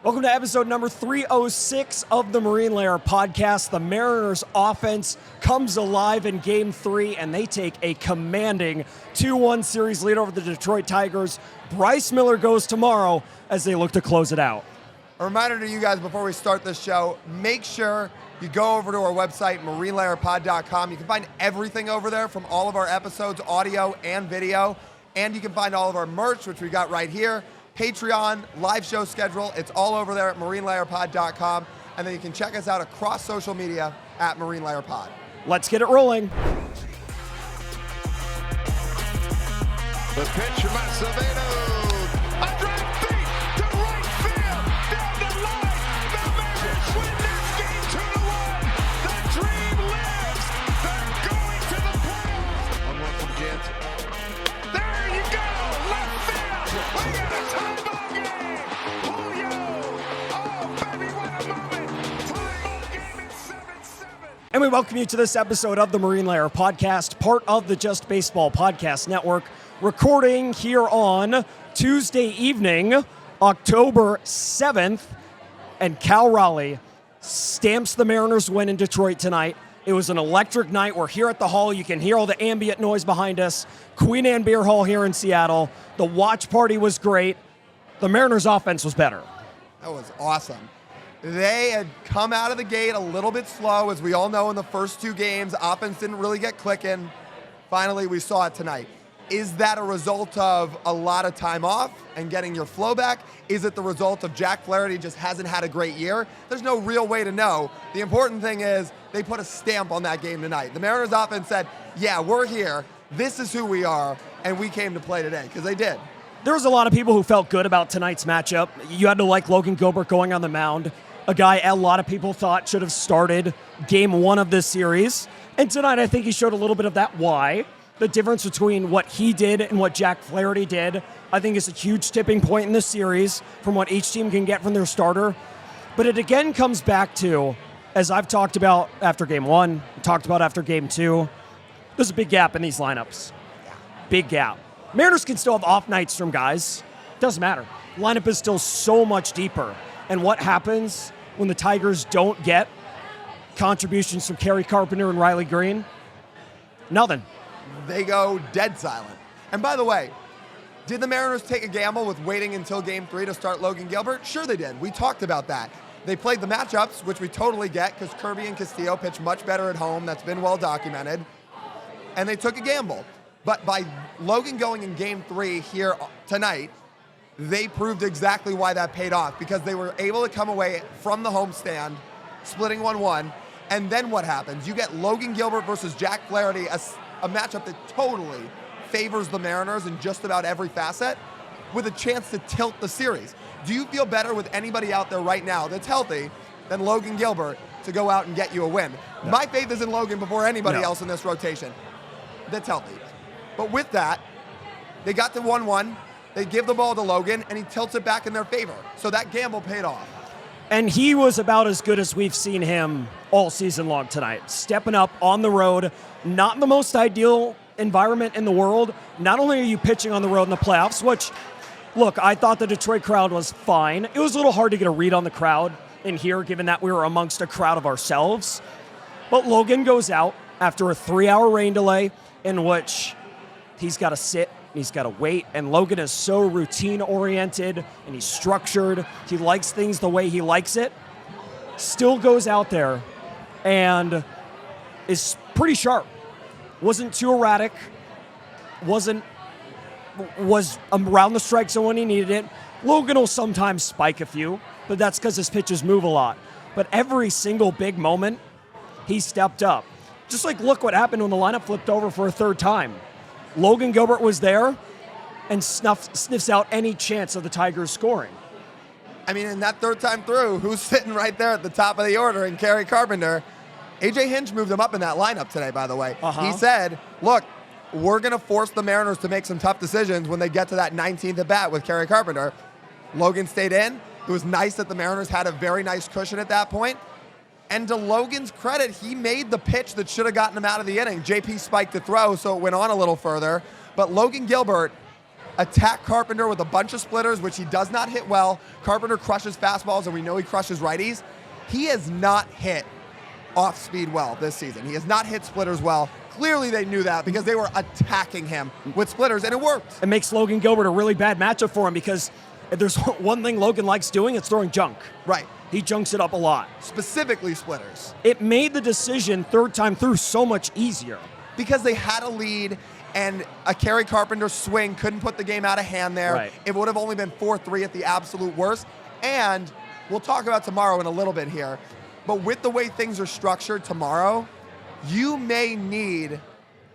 Welcome to episode number 306 of the Marine Layer podcast. The Mariners offense comes alive in Game 3, and they take a commanding 2-1 series lead over the Detroit Tigers. Bryce Miller goes tomorrow as they look to close it out. A reminder to you guys before we start this show, make sure you go over to our website, marinelayerpod.com. You can find everything over there from all of our episodes, audio and video. And you can find all of our merch, which we got right here. Patreon, live show schedule. It's all over there at marinelayerpod.com. And then you can check us out across social media at marinelayerpod. Let's get it rolling. The pitch from Acevedo. A drive deep to right field. Down the line. The Mariners win this game 2-1. The dream lives. They're going to the playoffs. 1-1 from Jansen. There you go. Left field. We got a tie ball game. Julio. Oh, baby, what a moment. Tie ball game at 7-7. And we welcome you to this episode of the Marine Layer podcast, part of the Just Baseball Podcast Network, recording here on Tuesday evening, October 7th, and Cal Raleigh stamps the Mariners win in Detroit tonight. It was an electric night. We're here at the Hall. You can hear all the ambient noise behind us. Queen Anne Beer Hall here in Seattle. The watch party was great. The Mariners offense was better. That was awesome. They had come out of the gate a little bit slow. As we all know, in the first two games, offense didn't really get clicking. Finally, we saw it tonight. Is that a result of a lot of time off and getting your flow back? Is it the result of Jack Flaherty just hasn't had a great year? There's no real way to know. The important thing is they put a stamp on that game tonight. The Mariners offense said, yeah, we're here. This is who we are, and we came to play today, because they did. There was a lot of people who felt good about tonight's matchup. You had to like Logan Gilbert going on the mound, a guy a lot of people thought should have started game one of this series. And tonight I think he showed a little bit of that why. The difference between what he did and what Jack Flaherty did, I think, is a huge tipping point in this series from what each team can get from their starter. But it again comes back to, as I've talked about after game one, talked about after game two, there's a big gap in these lineups. Big gap. Mariners can still have off nights from guys. Doesn't matter. Lineup is still so much deeper. And what happens when the Tigers don't get contributions from Kerry Carpenter and Riley Green? Nothing. They go dead silent. And by the way, did the Mariners take a gamble with waiting until game 3 to start Logan Gilbert? Sure they did. We talked about that. They played the matchups, which we totally get, because Kirby and Castillo pitch much better at home. That's been well documented. And they took a gamble. But by Logan going in game 3 here tonight, they proved exactly why that paid off, because they were able to come away from the homestand, splitting 1-1. And then what happens? You get Logan Gilbert versus Jack Flaherty, a matchup that totally favors the Mariners in just about every facet, with a chance to tilt the series. Do you feel better with anybody out there right now that's healthy than Logan Gilbert to go out and get you a win? No. My faith is in Logan before anybody else in this rotation that's healthy. But with that, they got to 1-1. They give the ball to Logan, and he tilts it back in their favor. So that gamble paid off. And he was about as good as we've seen him all season long tonight. Stepping up on the road, not in the most ideal environment in the world. Not only are you pitching on the road in the playoffs, which, look, I thought the Detroit crowd was fine. It was a little hard to get a read on the crowd in here, given that we were amongst a crowd of ourselves. But Logan goes out after a 3-hour rain delay in which he's got to sit, he's got to wait, and Logan is so routine-oriented, and he's structured. He likes things the way he likes it. Still goes out there and is pretty sharp. Wasn't too erratic. Was around the strike zone when he needed it. Logan will sometimes spike a few, but that's because his pitches move a lot. But every single big moment, he stepped up. Just like, look what happened when the lineup flipped over for a third time. Logan Gilbert was there and sniffs out any chance of the Tigers scoring. I mean, in that third time through, who's sitting right there at the top of the order in Kerry Carpenter? A.J. Hinch moved him up in that lineup today, by the way. He said, look, we're going to force the Mariners to make some tough decisions when they get to that 19th at bat with Kerry Carpenter. Logan stayed in. It was nice that the Mariners had a very nice cushion at that point. And to Logan's credit, he made the pitch that should have gotten him out of the inning. JP spiked the throw, so it went on a little further. But Logan Gilbert attack Carpenter with a bunch of splitters, which he does not hit well. Carpenter crushes fastballs, and we know he crushes righties. He has not hit off speed well this season. He has not hit splitters well. Clearly they knew that because they were attacking him with splitters, and it worked. It makes Logan Gilbert a really bad matchup for him because if there's one thing Logan likes doing, it's throwing junk. Right. He junks it up a lot. Specifically splitters. It made the decision third time through so much easier. Because they had a lead, and a Kerry Carpenter swing couldn't put the game out of hand there. Right. It would have only been 4-3 at the absolute worst. And we'll talk about tomorrow in a little bit here, but with the way things are structured tomorrow, you may need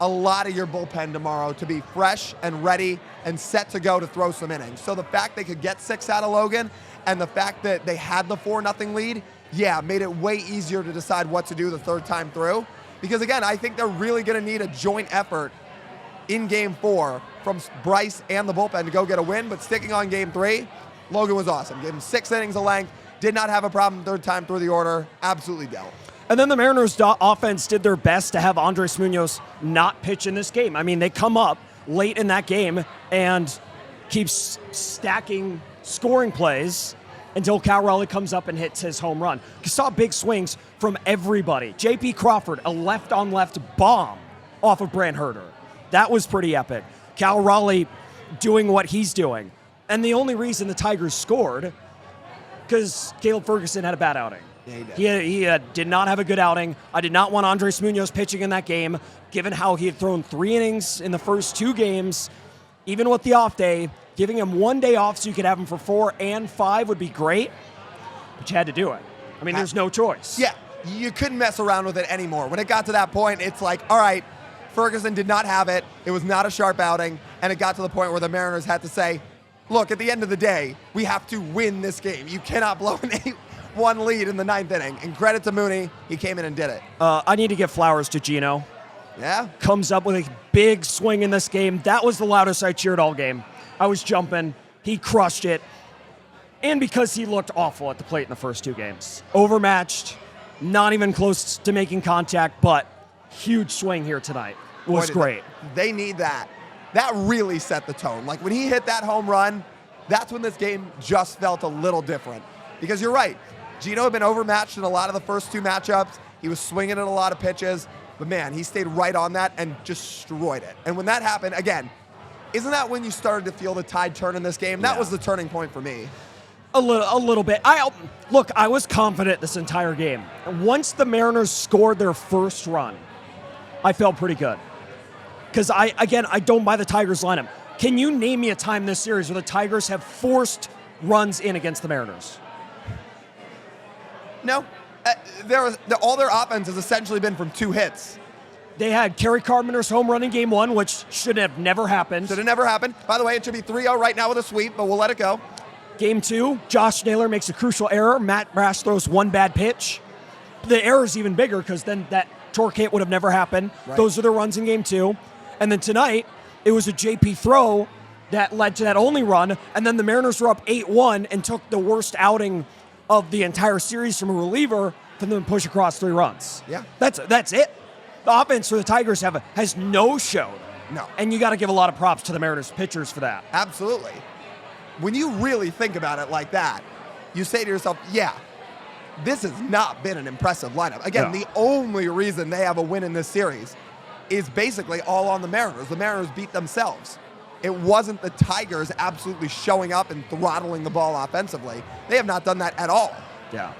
a lot of your bullpen tomorrow to be fresh and ready and set to go to throw some innings. So the fact they could get 6 out of Logan and the fact that they had the 4-0 lead, yeah, made it way easier to decide what to do the third time through. Because again, I think they're really going to need a joint effort in Game 4 from Bryce and the bullpen to go get a win. But sticking on Game 3, Logan was awesome. Gave him 6 innings of length, did not have a problem third time through the order, absolutely dealt. And then the Mariners' offense did their best to have Andres Munoz not pitch in this game. I mean, they come up late in that game and keep stacking scoring plays until Cal Raleigh comes up and hits his home run. You saw big swings from everybody. J.P. Crawford, a left-on-left bomb off of Brant Herter. That was pretty epic. Cal Raleigh doing what he's doing. And the only reason the Tigers scored, because Caleb Ferguson had a bad outing. Yeah, he did not have a good outing. I did not want Andres Munoz pitching in that game, given how he had thrown 3 innings in the first 2 games. Even with the off day, giving him 1 day off so you could have him for 4 and 5 would be great, but you had to do it. I mean, there's no choice. Yeah, you couldn't mess around with it anymore. When it got to that point, it's like, all right, Ferguson did not have it. It was not a sharp outing, and it got to the point where the Mariners had to say, look, at the end of the day, we have to win this game. You cannot blow an 8-1 lead in the 9th inning. And credit to Mooney, he came in and did it. I need to give flowers to Gino. Yeah? Comes up with a big swing in this game. That was the loudest I cheered all game. I was jumping. He crushed it. And because he looked awful at the plate in the first 2 games. Overmatched, not even close to making contact, but huge swing here tonight. Was great. They need that. That really set the tone. Like when he hit that home run, that's when this game just felt a little different. Because you're right, Gino had been overmatched in a lot of the first 2 matchups. He was swinging at a lot of pitches, but man, he stayed right on that and destroyed it. And when that happened, again, isn't that when you started to feel the tide turn in this game? That was the turning point for me. A little bit. I was confident this entire game. Once the Mariners scored their first run, I felt pretty good. Because I don't buy the Tigers lineup. Can you name me a time this series where the Tigers have forced runs in against the Mariners? No. All their offense has essentially been from 2 hits. They had Kerry Carpenter's home run in Game 1, which should have never happened. Should have never happened. By the way, it should be 3-0 right now with a sweep, but we'll let it go. Game 2, Josh Naylor makes a crucial error. Matt Brash throws 1 bad pitch. The error's even bigger because then that torque hit would have never happened. Right. Those are the runs in Game 2. And then tonight, it was a JP throw that led to that only run, and then the Mariners were up 8-1 and took the worst outing of the entire series from a reliever for them to push across 3 runs. Yeah. That's it. The offense for the Tigers has no show. No. And you got to give a lot of props to the Mariners pitchers for that. Absolutely. When you really think about it like that, you say to yourself, yeah, this has not been an impressive lineup. Again, The only reason they have a win in this series is basically all on the Mariners. The Mariners beat themselves. It wasn't the Tigers absolutely showing up and throttling the ball offensively. They have not done that at all. Yeah.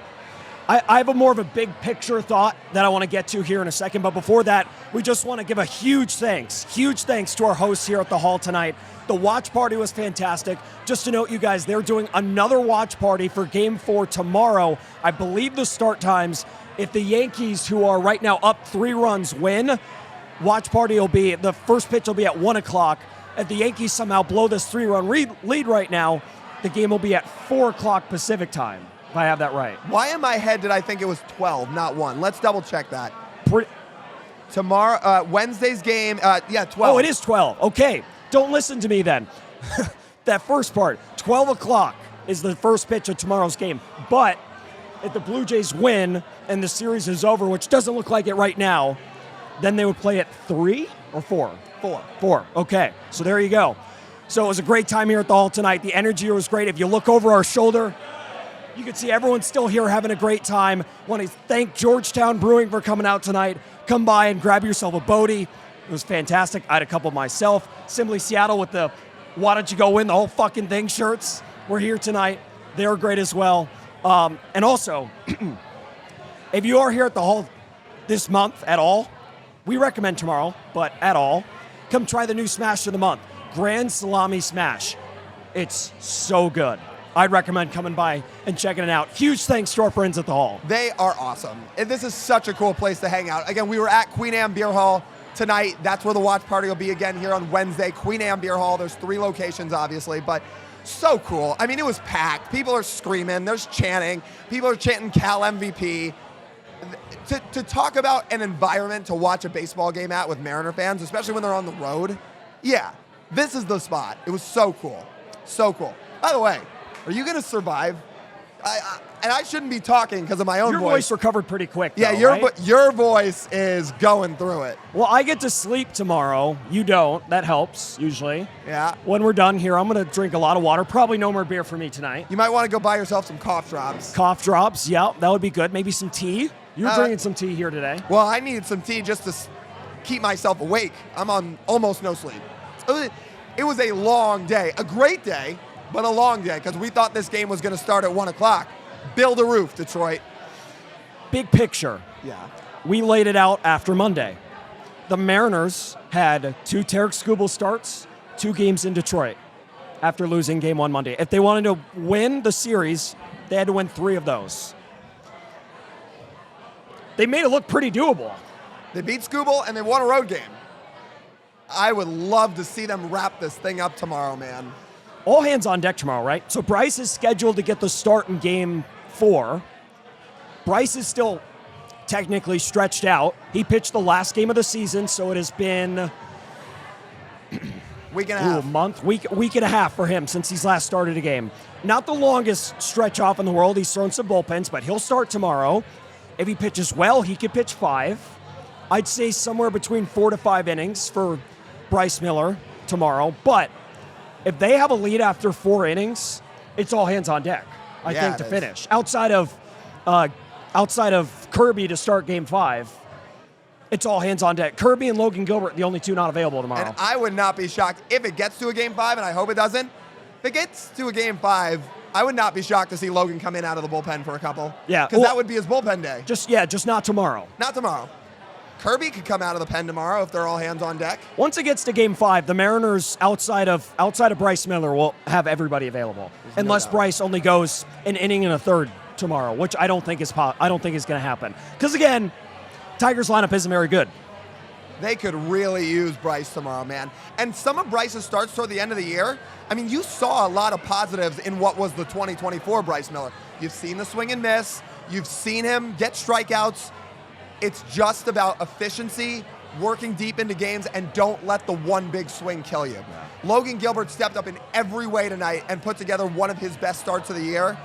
I have a more of a big picture thought that I want to get to here in a second. But before that, we just want to give a huge thanks to our hosts here at the Hall tonight. The watch party was fantastic. Just to note, you guys, they're doing another watch party for Game 4 tomorrow. I believe the start times, if the Yankees, who are right now up 3 runs, win, watch party will be, the first pitch will be at 1 o'clock. If the Yankees somehow blow this 3-run lead right now, the game will be at 4 o'clock Pacific time, if I have that right. Why in my head did I think it was 12, not 1? Let's double check that. Tomorrow, Wednesday's game, 12. Oh, it is 12. Okay, don't listen to me then. That first part, 12 o'clock is the first pitch of tomorrow's game. But if the Blue Jays win and the series is over, which doesn't look like it right now, then they would play at 3 or 4? 4. Okay, so there you go. So it was a great time here at the Hall tonight. The energy was great. If you look over our shoulder, you can see everyone's still here having a great time. Want to thank Georgetown Brewing for coming out tonight. Come by and grab yourself a Bodie. It was fantastic. I had a couple myself. Simply Seattle with the "Why don't you go win the whole fucking thing" shirts. We're here tonight. They were great as well. And also, if you are here at the Hall this month at all, we recommend tomorrow, but at all, come try the new Smash of the Month, Grand Salami Smash. It's so good. I'd recommend coming by and checking it out. Huge thanks to our friends at the Hall. They are awesome. And this is such a cool place to hang out. Again, we were at Queen Anne Beer Hall tonight. That's where the watch party will be again here on Wednesday. Queen Anne Beer Hall. There's 3 locations, obviously, but so cool. I mean, it was packed. People are screaming. There's chanting. People are chanting Cal MVP. To talk about an environment to watch a baseball game at with Mariner fans, especially when they're on the road, yeah, this is the spot. It was so cool. So cool. By the way, are you going to survive? And I shouldn't be talking because of my own voice. Your voice recovered pretty quick, though, yeah, right? Your voice is going through it. Well, I get to sleep tomorrow. You don't. That helps, usually. Yeah. When we're done here, I'm going to drink a lot of water. Probably no more beer for me tonight. You might want to go buy yourself some cough drops. Cough drops, yeah, that would be good. Maybe some tea. You're drinking some tea here today. Well, I needed some tea just to keep myself awake. I'm on almost no sleep. It was a long day. A great day, but a long day because we thought this game was going to start at 1 o'clock. Build a roof, Detroit. Big picture. Yeah. We laid it out after Monday. The Mariners had 2 Tarek Skubal starts, 2 games in Detroit after losing game 1 Monday. If they wanted to win the series, they had to win 3 of those. They made it look pretty doable. They beat Skubal and they won a road game. I would love to see them wrap this thing up tomorrow, man. All hands on deck tomorrow, right? So Bryce is scheduled to get the start in game 4. Bryce is still technically stretched out. He pitched the last game of the season, so it has been week and a half. Week and a half for him since he's last started a game. Not the longest stretch off in the world. He's thrown some bullpens, but he'll start tomorrow. If he pitches well, he could pitch 5. I'd say somewhere between 4 to 5 innings for Bryce Miller tomorrow. But if they have a lead after 4 innings, it's all hands on deck, I think, to finish. Outside of Kirby to start game 5, it's all hands on deck. Kirby and Logan Gilbert, the only 2 not available tomorrow. And I would not be shocked if it gets to a game 5, and I hope it doesn't. If it gets to a game 5, I would not be shocked to see Logan come in out of the bullpen for a couple. Yeah. Because that would be his bullpen day. Just not tomorrow. Not tomorrow. Kirby could come out of the pen tomorrow if they're all hands on deck. Once it gets to game 5, the Mariners outside of Bryce Miller will have everybody available. Unless Bryce only goes an inning and a third tomorrow, which I don't think is going to happen. Because again, Tigers lineup isn't very good. They could really use Bryce tomorrow, man. And some of Bryce's starts toward the end of the year, I mean, you saw a lot of positives in what was the 2024 Bryce Miller. You've seen the swing and miss. You've seen him get strikeouts. It's just about efficiency, working deep into games, and don't let the one big swing kill you. Yeah. Logan Gilbert stepped up in every way tonight and put together one of his best starts of the year.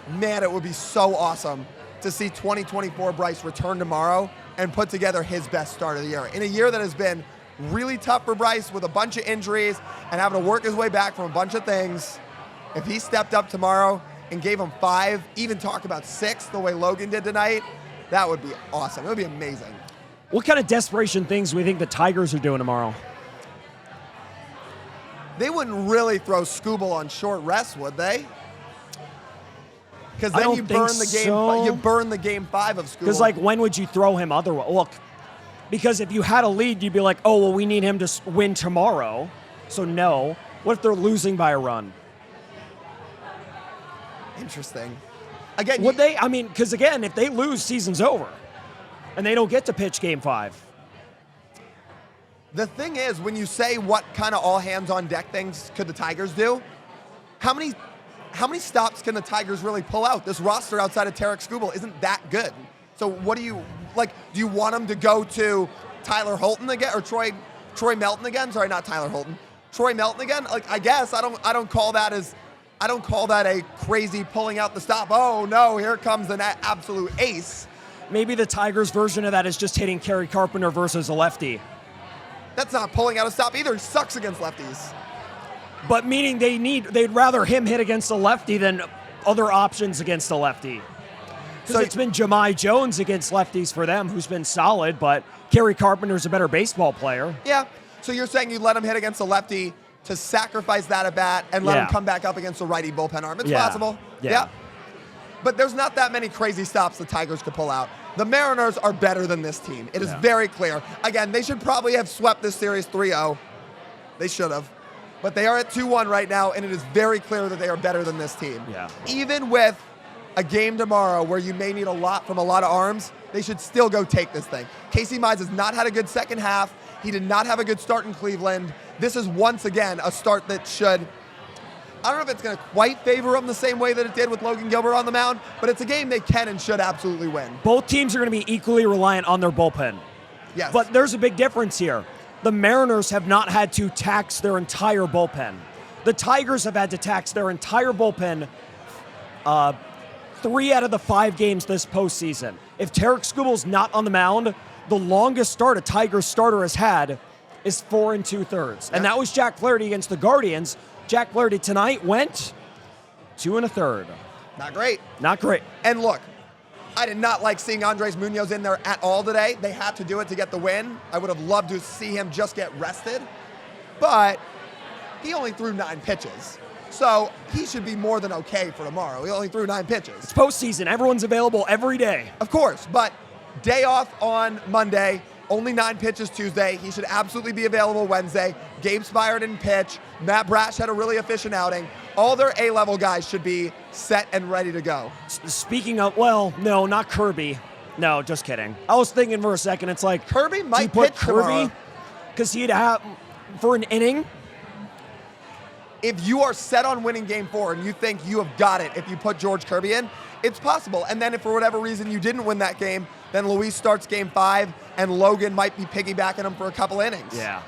Man, it would be so awesome to see 2024 Bryce return tomorrow and put together his best start of the year. In a year that has been really tough for Bryce with a bunch of injuries and having to work his way back from a bunch of things, if he stepped up tomorrow and gave him 5, even talk about 6 the way Logan did tonight, that would be awesome. It would be amazing. What kind of desperation things do we think the Tigers are doing tomorrow? They wouldn't really throw Skubal on short rest, would they? Because then you burn the game 5 of Skubal. Because when would you throw him otherwise? Look, because if you had a lead, you'd be like, oh, well, we need him to win tomorrow. So no. What if they're losing by a run? Interesting. Again, would they? I mean, because again, if they lose, season's over, and they don't get to pitch game 5. The thing is, when you say what kind of all hands on deck things could the Tigers do, how many stops can the Tigers really pull out? This roster outside of Tarek Skubal isn't that good. So what do you like? Do you want them to go to Tyler Holton again or Troy Melton again? Sorry, not Tyler Holton. Troy Melton again? Like, I guess I don't call that a crazy pulling out the stop. Oh no, here comes an absolute ace. Maybe the Tigers version of that is just hitting Kerry Carpenter versus a lefty. That's not pulling out a stop either. He sucks against lefties. But meaning they'd rather him hit against a lefty than other options against a lefty. So it's been Jahmai Jones against lefties for them, who's been solid, but Kerry Carpenter's a better baseball player. Yeah. So you're saying you let him hit against a lefty to sacrifice that at bat and let him come back up against a righty bullpen arm. It's possible. Yeah. But there's not that many crazy stops the Tigers could pull out. The Mariners are better than this team. It is very clear. Again, they should probably have swept this series 3-0. They should have. But they are at 2-1 right now, and it is very clear that they are better than this team. Yeah. Even with a game tomorrow where you may need a lot from a lot of arms, they should still go take this thing. Casey Mize has not had a good second half. He did not have a good start in Cleveland. This is once again a start that should, I don't know if it's going to quite favor him the same way that it did with Logan Gilbert on the mound, but it's a game they can and should absolutely win. Both teams are going to be equally reliant on their bullpen. Yes. But there's a big difference here. The Mariners have not had to tax their entire bullpen. The Tigers have had to tax their entire bullpen 3 out of the 5 games this postseason. If Tarek Skubal's not on the mound, the longest start a Tigers starter has had is 4 2/3. And that was Jack Flaherty against the Guardians. Jack Flaherty tonight went 2 1/3. Not great. Not great. And look, I did not like seeing Andres Munoz in there at all today. They had to do it to get the win. I would have loved to see him just get rested. But he only threw 9 pitches. So he should be more than okay for tomorrow. He only threw 9 pitches. It's postseason. Everyone's available every day. Of course, but day off on Monday, only 9 pitches Tuesday. He should absolutely be available Wednesday. Gabe Spire didn't pitch. Matt Brash had a really efficient outing. All their A-level guys should be set and ready to go. Speaking of, well, no, not Kirby. No, just kidding. I was thinking for a second, it's like, Kirby might do you put pitch tomorrow. Kirby? Because he'd have, for an inning, if you are set on winning game 4 and you think you have got it if you put George Kirby in, it's possible. And then if for whatever reason you didn't win that game, then Luis starts game 5 and Logan might be piggybacking him for a couple innings. Yeah.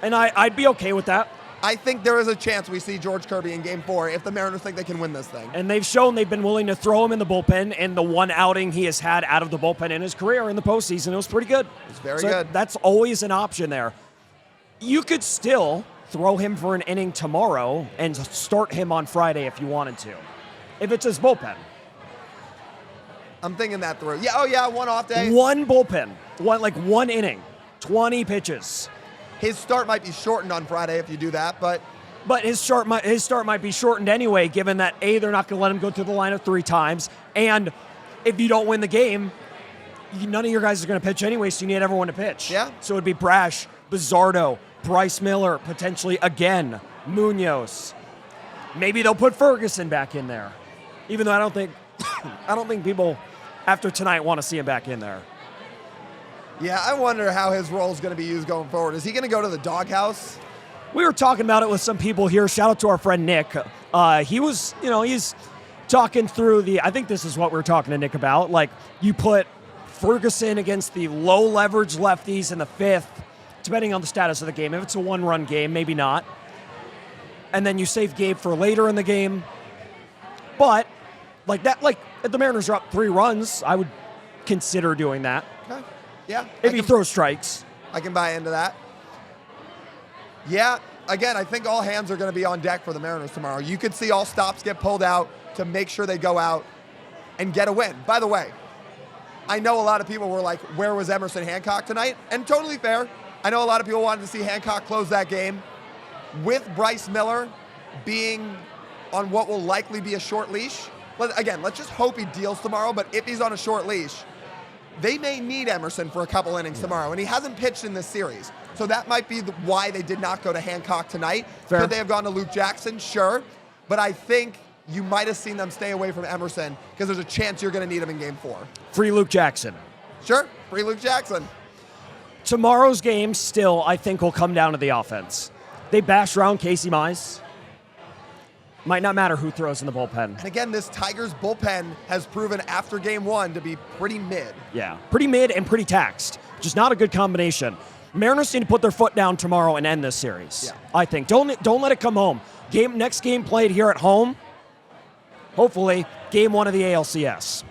And I'd be okay with that. I think there is a chance we see George Kirby in game 4 if the Mariners think they can win this thing. And they've shown they've been willing to throw him in the bullpen, and the one outing he has had out of the bullpen in his career in the postseason, it was pretty good. It's very good. That's always an option there. You could still throw him for an inning tomorrow and start him on Friday if you wanted to, if it's his bullpen. I'm thinking that through. Yeah, oh yeah, one off day. One bullpen, one inning, 20 pitches. His start might be shortened on Friday if you do that, but his start might be shortened anyway, given that A, they're not going to let him go through the lineup 3 times, and if you don't win the game, none of your guys are going to pitch anyway, so you need everyone to pitch. Yeah. So it'd be Brash, Bizzardo, Bryce Miller, potentially again, Munoz. Maybe they'll put Ferguson back in there, even though I don't think people after tonight want to see him back in there. Yeah, I wonder how his role is going to be used going forward. Is he going to go to the doghouse? We were talking about it with some people here. Shout out to our friend Nick. He was, he's talking through I think this is what we were talking to Nick about. Like, you put Ferguson against the low leverage lefties in the 5th, depending on the status of the game. If it's a 1-run game, maybe not. And then you save Gabe for later in the game. But if the Mariners are up 3 runs, I would consider doing that. Okay. Yeah. If he throws strikes. I can buy into that. Yeah, again, I think all hands are going to be on deck for the Mariners tomorrow. You could see all stops get pulled out to make sure they go out and get a win. By the way, I know a lot of people were like, where was Emerson Hancock tonight? And totally fair. I know a lot of people wanted to see Hancock close that game. With Bryce Miller being on what will likely be a short leash, let's just hope he deals tomorrow, but if he's on a short leash, they may need Emerson for a couple innings tomorrow, and he hasn't pitched in this series. So that might be why they did not go to Hancock tonight. Fair. Could they have gone to Luke Jackson? Sure. But I think you might have seen them stay away from Emerson because there's a chance you're going to need him in game 4. Free Luke Jackson. Sure. Free Luke Jackson. Tomorrow's game still, I think, will come down to the offense. They bash around Casey Mize. Might not matter who throws in the bullpen. And again, this Tigers bullpen has proven after game 1 to be pretty mid. Yeah, pretty mid and pretty taxed, which is not a good combination. Mariners need to put their foot down tomorrow and end this series. Yeah. I think. Don't let it come home. Next game played here at home. Hopefully, game 1 of the ALCS.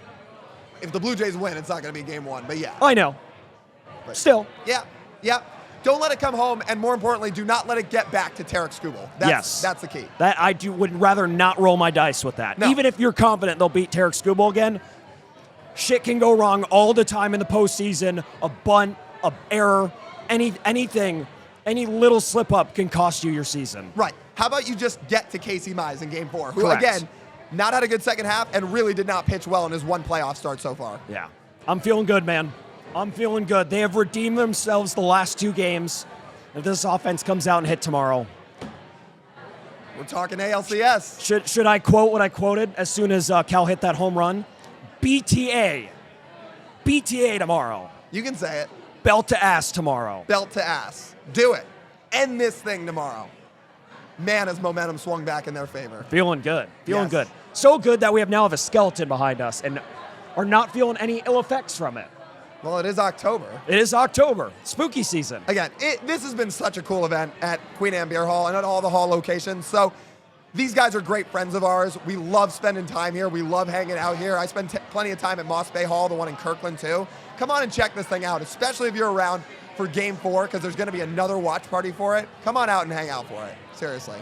If the Blue Jays win, it's not going to be game 1, but yeah. I know. But Still. Yeah. Don't let it come home, and more importantly, do not let it get back to Tarek Skubal. Yes. That's the key. That would rather not roll my dice with that. No. Even if you're confident they'll beat Tarek Skubal again, shit can go wrong all the time in the postseason. A bunt, a error, anything, any little slip up can cost you your season. Right. How about you just get to Casey Mize in Game 4, who, Correct. again, not had a good second half and really did not pitch well in his one playoff start so far. Yeah. I'm feeling good, man. I'm feeling good. They have redeemed themselves the last 2 games. If this offense comes out and hit tomorrow. We're talking ALCS. Should I quote what I quoted as soon as Cal hit that home run? BTA. BTA tomorrow. You can say it. Belt to ass tomorrow. Belt to ass. Do it. End this thing tomorrow. Man, has momentum swung back in their favor. Feeling good. Feeling Yes. good. So good that we now have a skeleton behind us and are not feeling any ill effects from it. Well, it is October. It is October. Spooky season. Again, this has been such a cool event at Queen Anne Beer Hall and at all the hall locations. So these guys are great friends of ours. We love spending time here. We love hanging out here. I spend plenty of time at Moss Bay Hall, the one in Kirkland too. Come on and check this thing out, especially if you're around for Game 4, because there's going to be another watch party for it. Come on out and hang out for it. Seriously.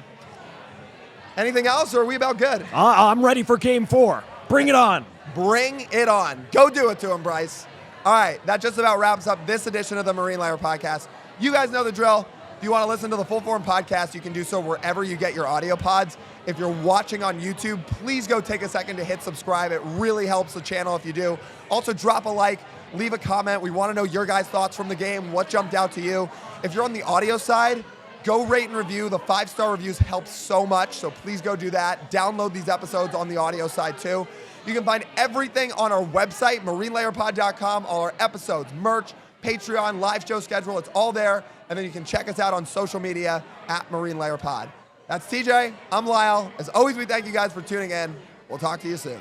Anything else, or are we about good? I'm ready for Game 4. Bring it on. Bring it on. Go do it to him, Bryce. All right, that just about wraps up this edition of the Marine Layer Podcast. You guys know the drill. If you want to listen to the full form podcast, you can do so wherever you get your audio pods. If you're watching on YouTube, please go take a second to hit subscribe. It really helps the channel if you do. Also, drop a like, leave a comment. We want to know your guys' thoughts from the game, what jumped out to you. If you're on the audio side, go rate and review. The 5-star reviews help so much, so please go do that. Download these episodes on the audio side too. You can find everything on our website, marinelayerpod.com, all our episodes, merch, Patreon, live show schedule. It's all there. And then you can check us out on social media at Marine Layer Pod. That's TJ. I'm Lyle. As always, we thank you guys for tuning in. We'll talk to you soon.